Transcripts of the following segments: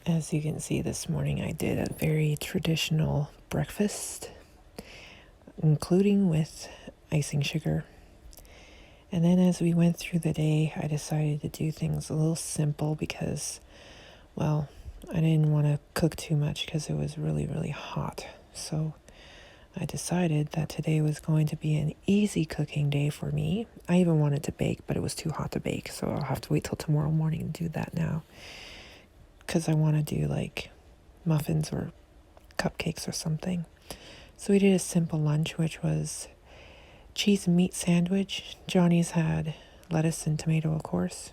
As you can see, this morning I did a very traditional breakfast, including with icing sugar. And then as we went through the day, I decided to do things a little simple because, well, I didn't want to cook too much because it was really, really hot. So I decided that today was going to be an easy cooking day for me. I even wanted to bake, but it was too hot to bake, so I'll have to wait till tomorrow morning to do that now. Because I want to do like muffins or cupcakes or something. So we did a simple lunch, which was cheese and meat sandwich. Johnny's had lettuce and tomato, of course.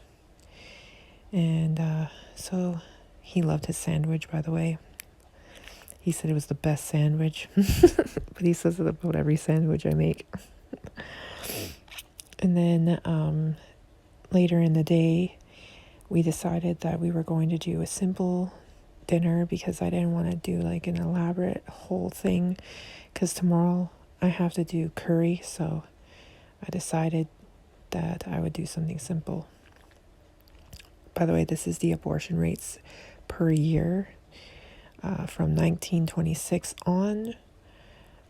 And so he loved his sandwich, by the way. He said it was the best sandwich. But he says it about every sandwich I make. And then later in the day, we decided that we were going to do a simple dinner because I didn't want to do like an elaborate whole thing because tomorrow I have to do curry, so I decided that I would do something simple. By the way, this is the abortion rates per year from 1926 on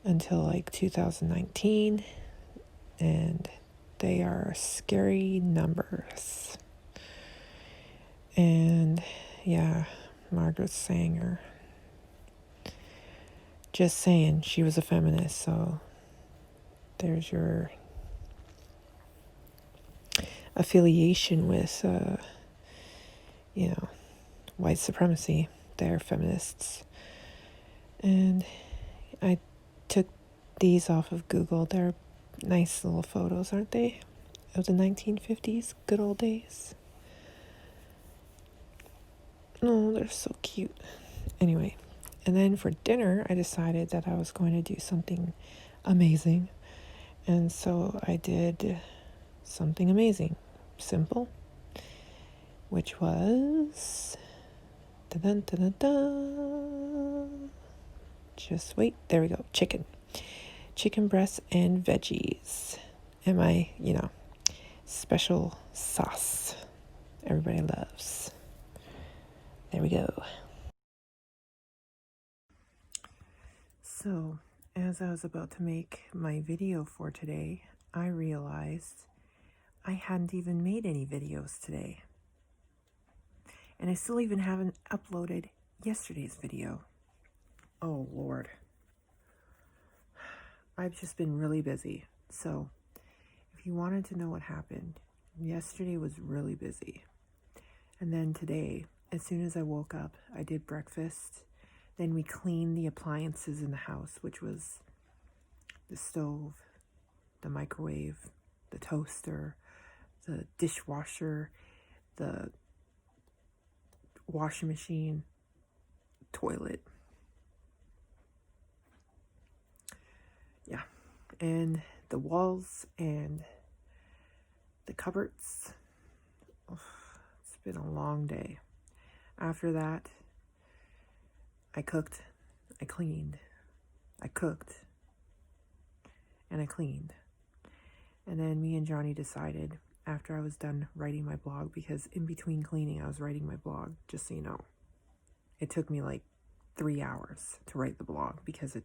until like 2019, and they are scary numbers. And yeah, Margaret Sanger. Just saying, she was a feminist, so there's your affiliation with, white supremacy. They're feminists. And I took these off of Google. They're nice little photos, aren't they? Of the 1950s, good old days. Oh, they're so cute. Anyway, and then for dinner, I decided that I was going to do something amazing. And so I did something amazing, simple, which was, just wait, there we go, chicken breasts and veggies, and my, special sauce everybody loves. There we go. So, as I was about to make my video for today, I realized I hadn't even made any videos today. And I still even haven't uploaded yesterday's video. Oh, Lord. I've just been really busy. So, if you wanted to know what happened, yesterday was really busy. And then today, as soon as I woke up, I did breakfast. Then we cleaned the appliances in the house, which was the stove, the microwave, the toaster, the dishwasher, the washing machine, toilet. Yeah. And the walls and the cupboards. Oh, it's been a long day. After that, I cooked, I cleaned, I cooked, and I cleaned. And then me and Johnny decided after I was done writing my blog, because in between cleaning, I was writing my blog, just so you know. It took me like 3 hours to write the blog because I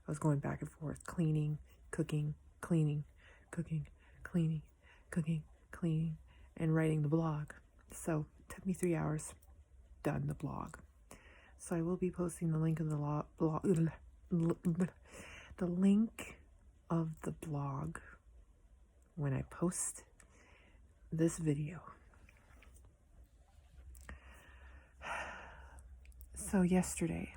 was going back and forth, cleaning, cooking, cleaning, cooking, cleaning, cooking, cleaning, and writing the blog. So it took me 3 hours, done the blog. So I will be posting the link of the link of the blog when I post this video. So yesterday,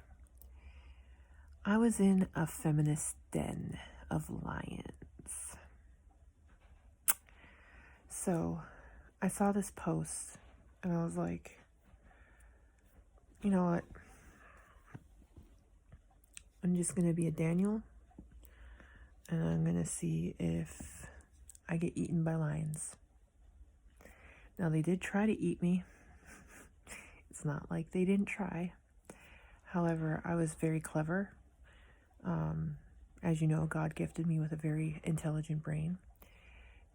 I was in a feminist den of lions. So I saw this post and I was like, you know what? I'm just going to be a Daniel and I'm going to see if I get eaten by lions. Now, they did try to eat me. It's not like they didn't try. However, I was very clever. As you know, God gifted me with a very intelligent brain.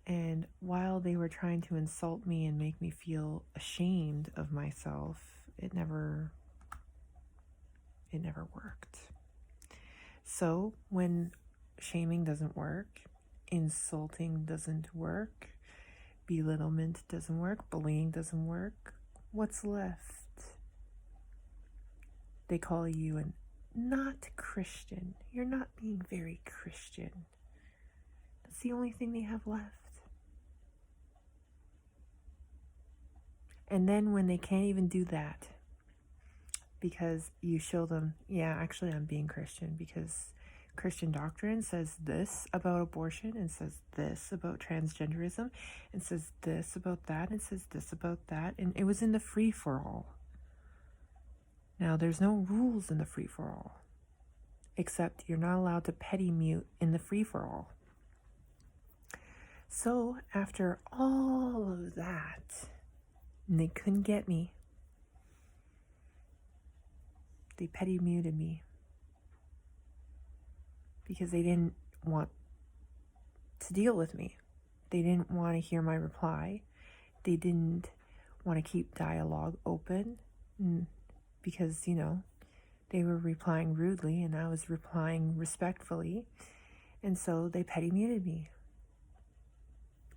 And while they were trying to insult me and make me feel ashamed of myself, it never It never worked. So when shaming doesn't work, insulting doesn't work, belittlement doesn't work, bullying doesn't work, what's left? They call you a not Christian. You're not being very Christian. That's the only thing they have left. And then when they can't even do that, because you show them, yeah, actually I'm being Christian because Christian doctrine says this about abortion and says this about transgenderism and says this about that and says this about that. And it was in the free-for-all. Now, there's no rules in the free-for-all, except you're not allowed to petty mute in the free-for-all. So after all of that, and they couldn't get me, they petty muted me because they didn't want to deal with me. They didn't want to hear my reply. They didn't want to keep dialogue open because, they were replying rudely and I was replying respectfully. And so they petty muted me.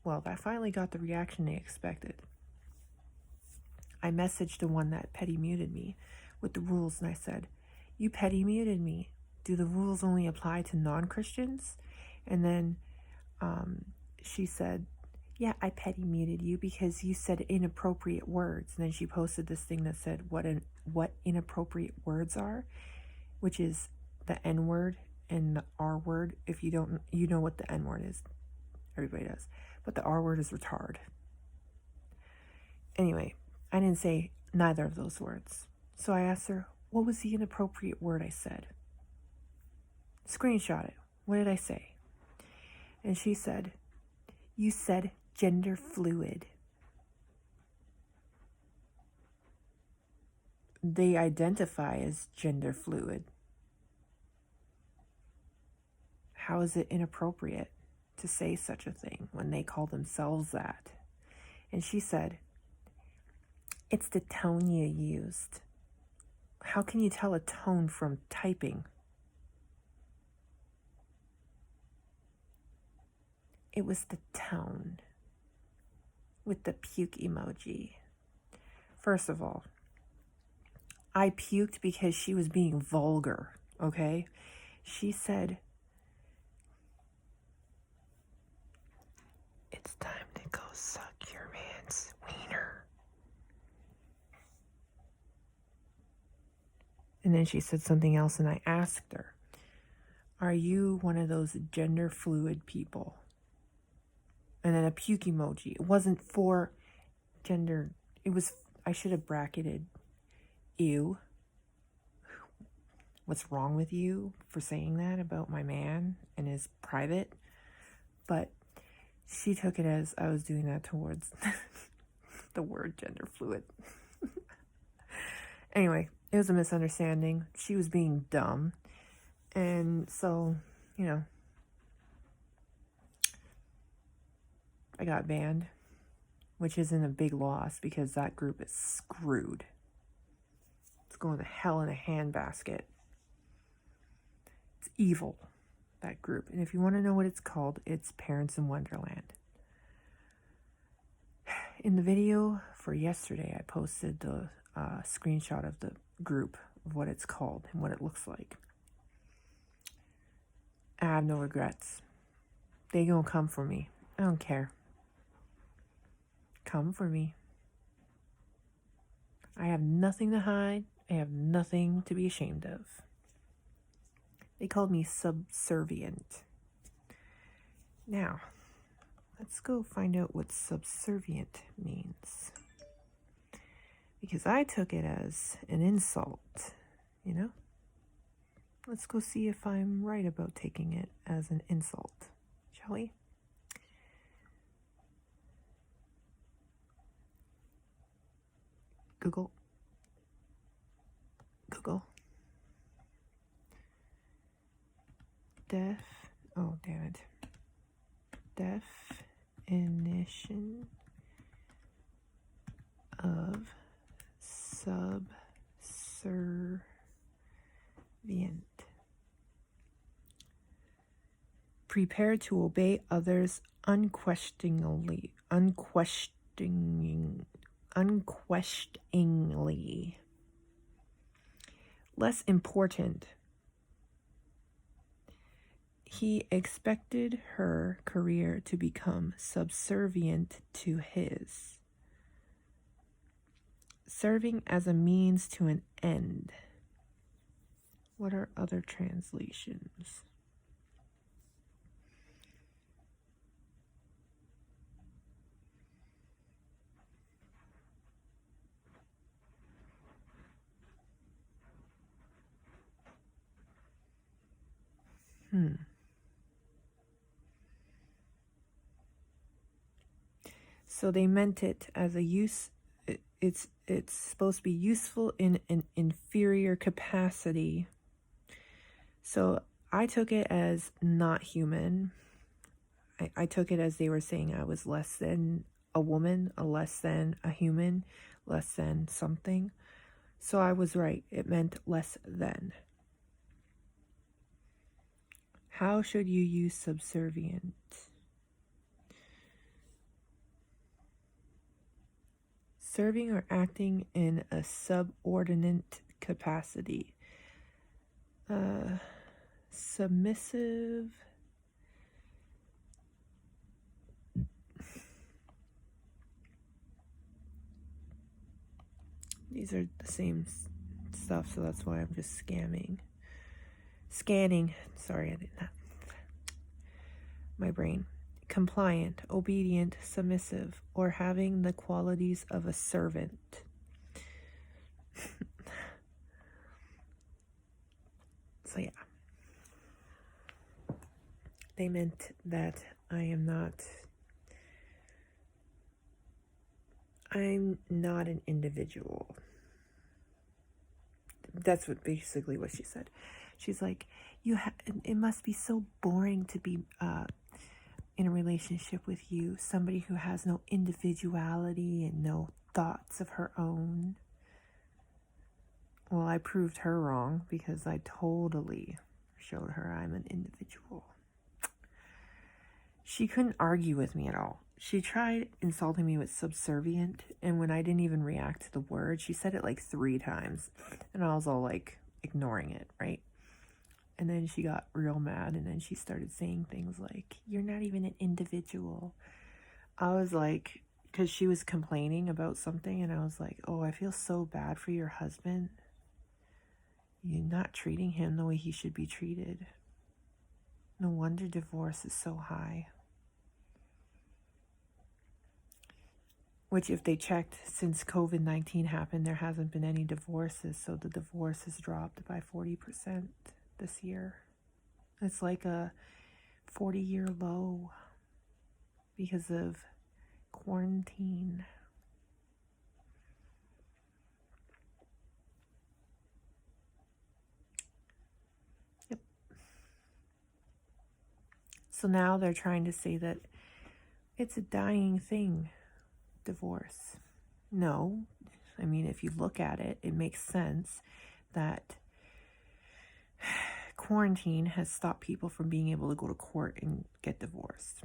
Well, I finally got the reaction they expected. I messaged the one that petty muted me with the rules and I said, you petty muted me. Do the rules only apply to non-Christians? And then she said, yeah, I petty muted you because you said inappropriate words. And then she posted this thing that said what inappropriate words are, which is the N word and the R word. If you don't, you know what the N word is. Everybody does. But the R word is retard. Anyway, I didn't say neither of those words. So I asked her, what was the inappropriate word I said? Screenshot it. What did I say? And she said, you said gender fluid. They identify as gender fluid. How is it inappropriate to say such a thing when they call themselves that? And she said, it's the tone you used. How can you tell a tone from typing? It was the tone with the puke emoji. First of all, I puked because she was being vulgar, okay? She said, it's time to go suck your man's wiener. And then she said something else and I asked her, are you one of those gender fluid people? And then a puke emoji. It wasn't for gender. It was, I should have bracketed, ew. What's wrong with you for saying that about my man and his private? But she took it as I was doing that towards the word gender fluid. Anyway, it was a misunderstanding. She was being dumb. And so, I got banned, which isn't a big loss because that group is screwed. It's going to hell in a handbasket. It's evil, that group. And if you want to know what it's called, it's Parents in Wonderland. In the video for yesterday, I posted the screenshot of the group, of what it's called and what it looks like. I have no regrets. They gonna come for me. I don't care. Come for me. I have nothing to hide. I have nothing to be ashamed of. They called me subservient. Now, let's go find out what subservient means. Because I took it as an insult, Let's go see if I'm right about taking it as an insult, shall we? Google. Definition of subservient. Prepare to obey others unquestioningly. Less important. He expected her career to become subservient to his, serving as a means to an end. What are other translations? So they meant it as a use. It's supposed to be useful in an inferior capacity. So I took it as not human. I took it as they were saying I was less than a woman, less than a human, less than something. So I was right. It meant less than. How should you use subservient? Serving or acting in a subordinate capacity. Submissive. These are the same stuff, so that's why I'm just scanning. Sorry, I did not. My brain. Compliant, obedient, submissive, or having the qualities of a servant. So yeah. They meant that I'm not an individual. That's basically what she said. She's like, it must be so boring to be in a relationship with you, somebody who has no individuality and no thoughts of her own. Well, I proved her wrong because I totally showed her I'm an individual. She couldn't argue with me at all. She tried insulting me with subservient, and when I didn't even react to the word, she said it like 3 times, and I was all like ignoring it, right? And then she got real mad, and then she started saying things like, you're not even an individual. I was like, because she was complaining about something, and I was like, oh, I feel so bad for your husband. You're not treating him the way he should be treated. No wonder divorce is so high. Which, if they checked, since COVID-19 happened, there hasn't been any divorces, so the divorce has dropped by 40% this year. It's like a 40-year low because of quarantine. Yep. So now they're trying to say that it's a dying thing, divorce. No. I mean, if you look at it, it makes sense that quarantine has stopped people from being able to go to court and get divorced.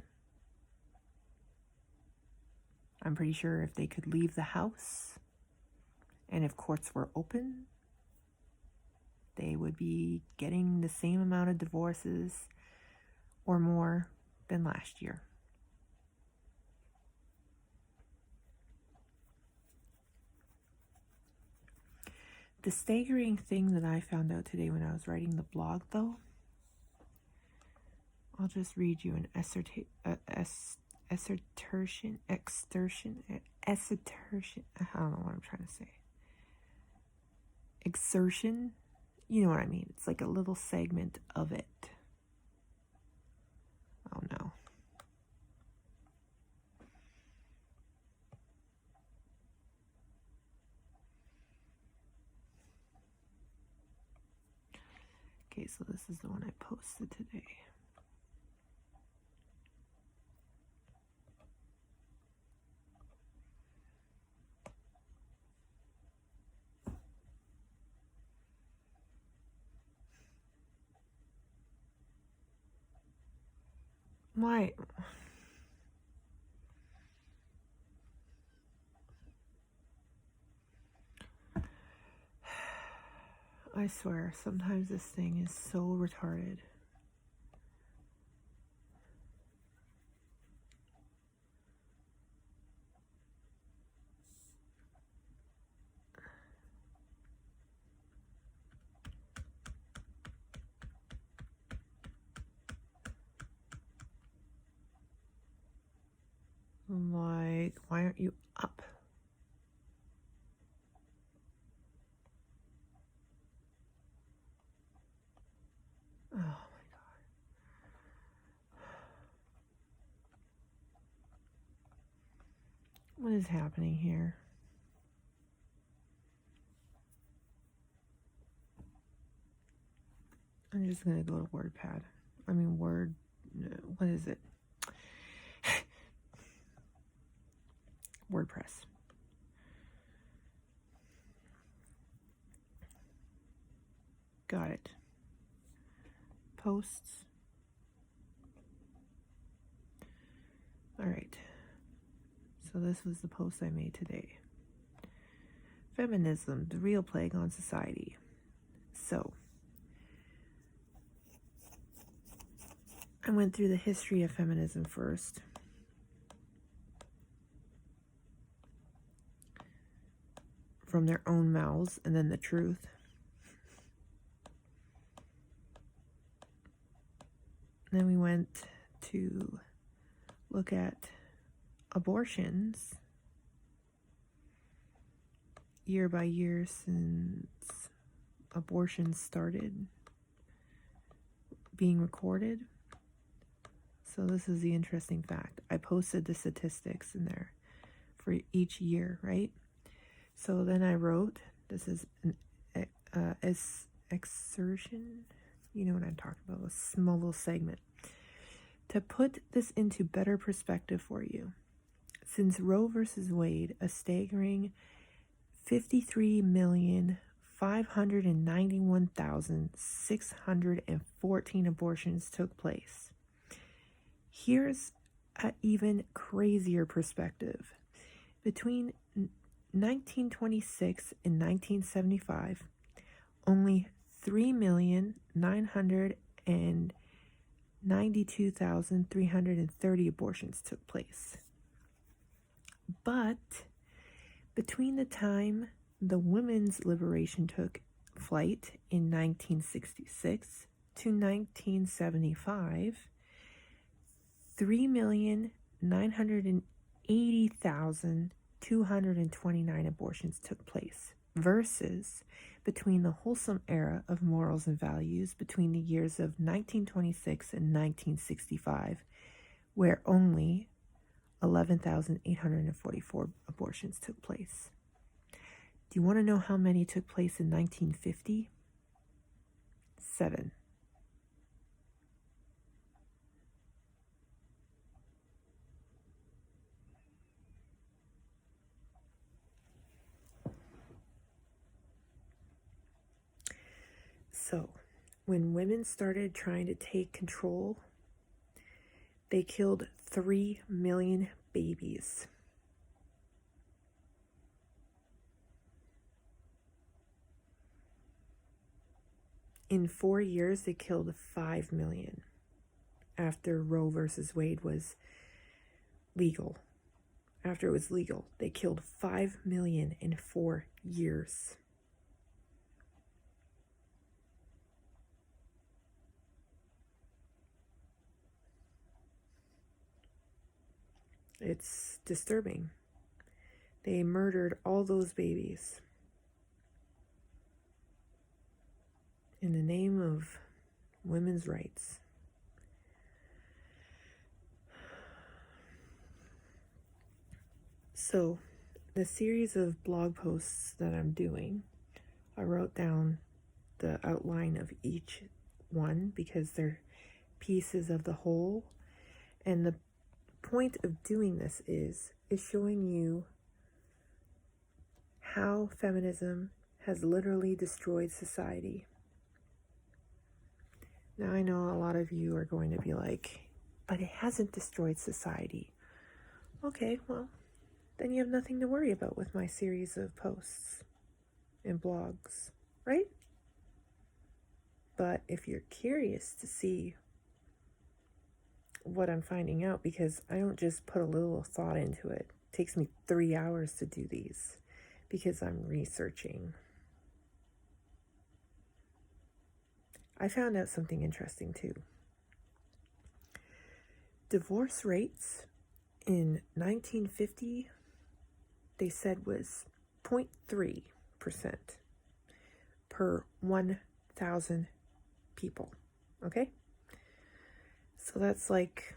I'm pretty sure if they could leave the house and if courts were open, they would be getting the same amount of divorces or more than last year. The staggering thing that I found out today when I was writing the blog, though, I'll just read you an excerption, I don't know what I'm trying to say. Exertion, you know what I mean. It's like a little segment of it. Oh no. Okay, so this is the one I posted today. Why? I swear, sometimes this thing is so retarded. Like, why aren't you up? Oh my God. What is happening here? I'm just going to go to WordPad. I mean, Word. What is it? WordPress. Got it. Posts. All right. So this was the post I made today. Feminism, the real plague on society. So I went through the history of feminism first. From their own mouths, and then the truth. Then we went to look at abortions year by year since abortions started being recorded. So this is the interesting fact. I posted the statistics in there for each year, right? So then I wrote, this is an excersion, you know what I'm talking about, a small little segment. To put this into better perspective for you, since Roe versus Wade, a staggering 53,591,614 abortions took place. Here's an even crazier perspective. Between 1926 and 1975, only 3,992,330 abortions took place. But between the time the women's liberation took flight in 1966 to 1975, 3,980,229 abortions took place, versus between the wholesome era of morals and values between the years of 1926 and 1965, where only 11,844 abortions took place. Do you want to know how many took place in 1950? 7. So, when women started trying to take control, they killed 3 million babies. In 4 years, they killed 5 million after Roe versus Wade was legal. After it was legal, they killed 5 million in 4 years. It's disturbing. They murdered all those babies in the name of women's rights. So, the series of blog posts that I'm doing, I wrote down the outline of each one because they're pieces of the whole. And the point of doing this is showing you how feminism has literally destroyed society. Now, I know a lot of you are going to be like, but it hasn't destroyed society. Okay, well, then you have nothing to worry about with my series of posts and blogs, right? But if you're curious to see what I'm finding out, because I don't just put a little thought into it. It takes me 3 hours to do these because I'm researching. I found out something interesting too. Divorce rates in 1950, they said, was 0.3% per 1,000 people. Okay? So that's like,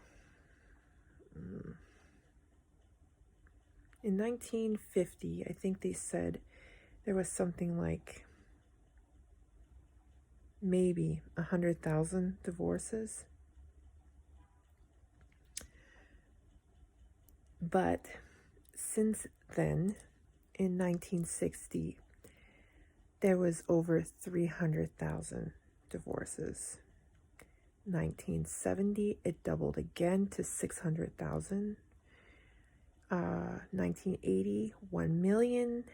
in 1950, I think they said there was something like maybe 100,000 divorces. But since then, in 1960, there was over 300,000 divorces. 1970, it doubled again to 600,000. 1980, 1 million.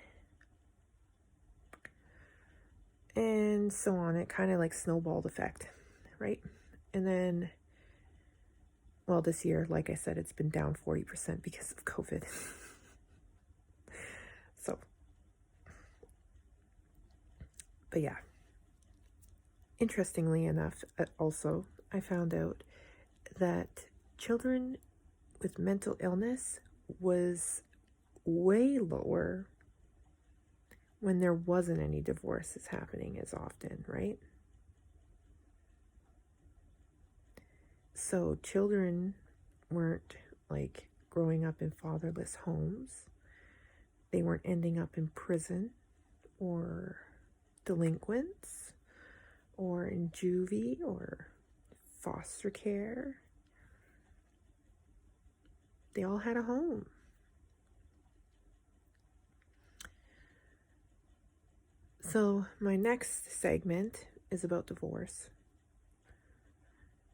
And so on. It kind of like snowballed effect, right? And then, well, this year, like I said, it's been down 40% because of COVID. So, but yeah. Interestingly enough, also, I found out that children with mental illness was way lower when there wasn't any divorces happening as often, right? So children weren't like growing up in fatherless homes. They weren't ending up in prison or delinquents or in juvie or foster care. They all had a home. So my next segment is about divorce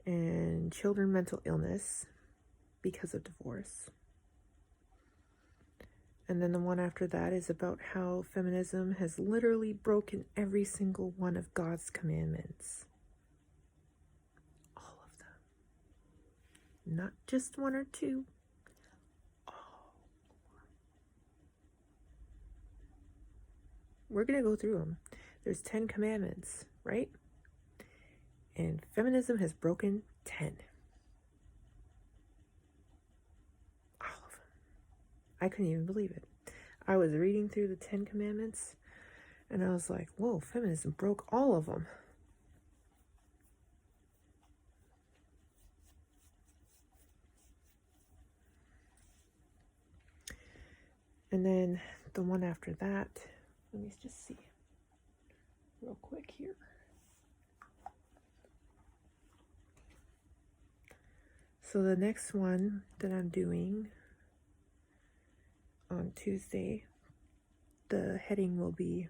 and children mental illness because of divorce. And then the one after that is about how feminism has literally broken every single one of God's commandments. All of them. Not just one or two. All. We're going to go through them. There's 10 commandments, right? And feminism has broken 10. All of them. I couldn't even believe it. I was reading through the 10 commandments and I was like, whoa, feminism broke all of them. And then the one after that, let me just see real quick here. So the next one that I'm doing on Tuesday, the heading will be,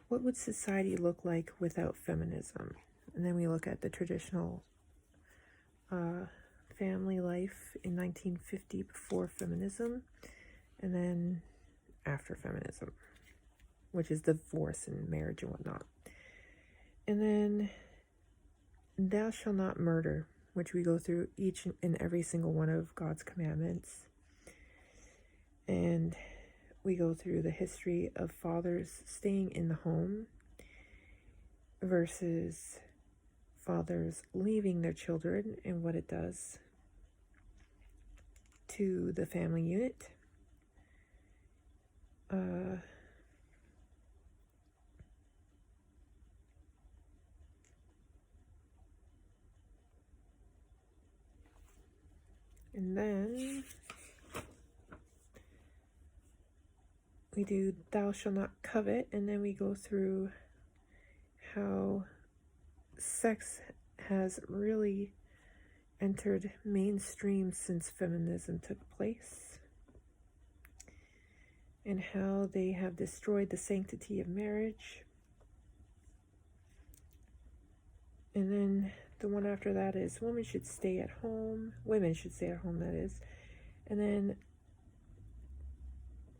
what would society look like without feminism? And then we look at the traditional family life in 1950 before feminism, and then after feminism, which is divorce and marriage and whatnot. And then thou shalt not murder, which we go through each and every single one of God's commandments. And we go through the history of fathers staying in the home versus fathers leaving their children and what it does to the family unit. And then we do thou shalt not covet, and then we go through how sex has really entered mainstream since feminism took place, and how they have destroyed the sanctity of marriage. And then the one after that is women should stay at home. Women should stay at home, that is. And then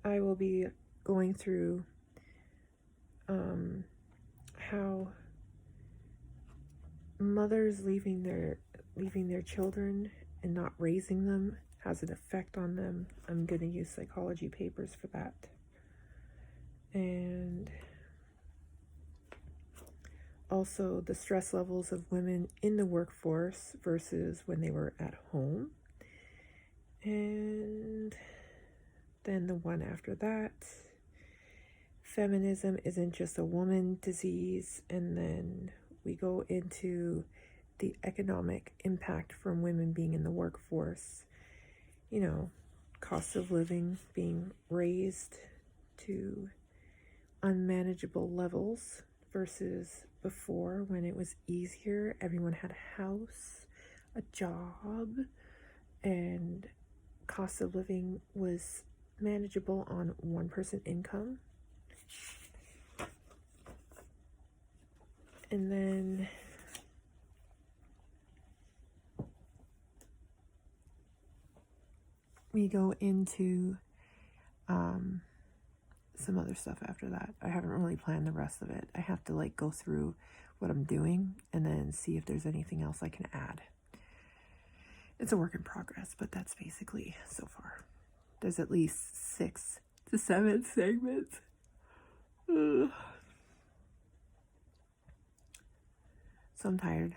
I will be going through how mothers leaving their children and not raising them has an effect on them. I'm going to use psychology papers for that. And also the stress levels of women in the workforce versus when they were at home. And then the one after that, feminism isn't just a woman disease. And then we go into the economic impact from women being in the workforce. You know, cost of living being raised to unmanageable levels versus before when it was easier. Everyone had a house, a job, and cost of living was manageable on one person income. And then we go into some other stuff after that. I haven't really planned the rest of it. I have to go through what I'm doing and then see if there's anything else I can add. It's a work in progress, but that's basically so far. There's at least 6 to 7 segments. Ugh. So I'm tired.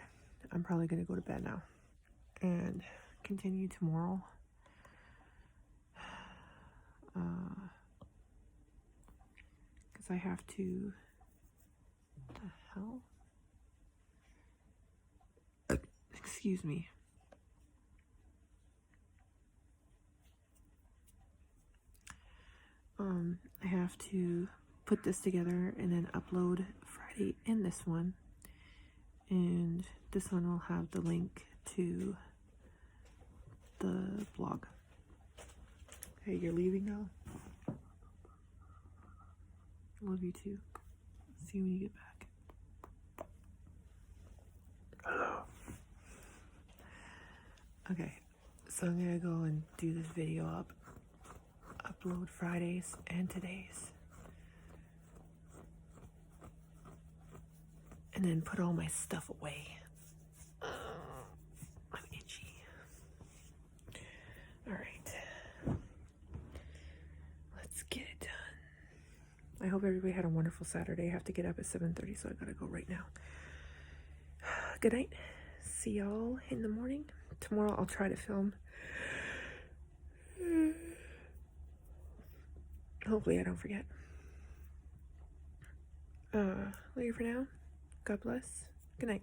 I'm probably going to go to bed now and continue tomorrow. Because I have to... What the hell? Excuse me. I have to put this together and then upload Friday and this one. And this one will have the link to the blog. Hey, you're leaving now? Love you too. See you when you get back. Hello. Okay, so I'm gonna go and do this video up. Upload Fridays and today's. And then put all my stuff away. I'm itchy. Alright. Let's get it done. I hope everybody had a wonderful Saturday. I have to get up at 7:30, so I gotta go right now. Good night. See y'all in the morning. Tomorrow I'll try to film. Hopefully I don't forget. Later for now. God bless. Good night.